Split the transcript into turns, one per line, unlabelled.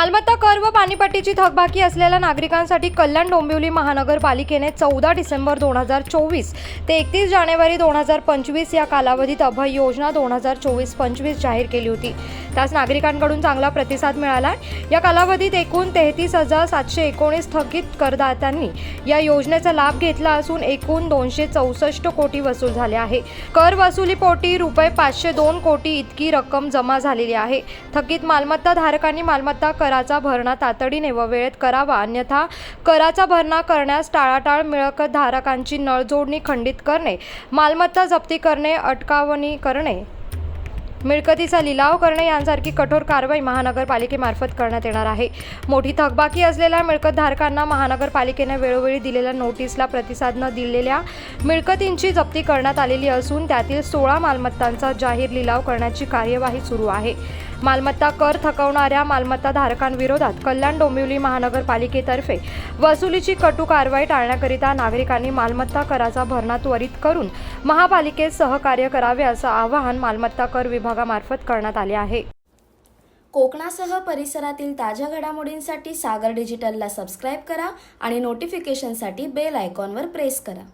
मालमत्ता कर व पाणीपट्टीची थकबाकी असलेल्या नागरिकांसाठी कल्याण डोंबिवली महानगरपालिकेने 14 डिसेंबर 2024 ते 31 जानेवारी 2025 या कालावधीत अभय योजना 2024-25 जाहीर केली होती। त्यास नागरिकांकडून चांगला प्रतिसाद मिळाला। या कालावधीत एकूण 33,719 थकीत करदात्यांनी या योजनेचा लाभ घेतला असून एकूण 264 कोटी वसूल झाले आहे। कर वसुलीपोटी रुपये 502 कोटी इतकी रक्कम जमा झालेली आहे। थकीत मालमत्ता धारकांनी मालमत्ता कराचा भरणा तातडीने व वेळेत करावा, अन्यथा कराचा भरणा करण्यास टाळाटाळ, मिळकत धारकांची नळजोडणी खंडित करणे, मालमत्ता जप्ती करणे, अटकावणी करणे, मिळकतीचा लिलाव करणे यांसारखी कठोर कारवाई महानगरपालिकेमार्फत करण्यात येणार आहे। मोठी थकबाकी असलेल्या मिळकतधारकांना महानगरपालिकेने वेळोवेळी दिलेल्या नोटीसला प्रतिसाद न दिलेल्या मिळकतींची जप्ती करण्यात आलेली असून त्यातील 16 मालमत्तांचा जाहीर लिलाव करण्याची कार्यवाही सुरू आहे। मालमत्ता कर थकवणाऱ्या मालमत्ता धारकांविरोधात कल्याण डोंबिवली महानगरपालिकेतर्फे वसुलीची कटू कारवाई टाळण्याकरिता नागरिकांनी मालमत्ता कराचा भरणा त्वरित करून महापालिकेत सहकार्य करावे असं आवाहन मालमत्ता कर विभागामार्फत करण्यात आले आहे।
कोकणासह परिसरातील ताज्या घडामोडींसाठी सागर डिजिटलला सबस्क्राईब करा आणि नोटिफिकेशनसाठी बेल आयकॉनवर प्रेस करा।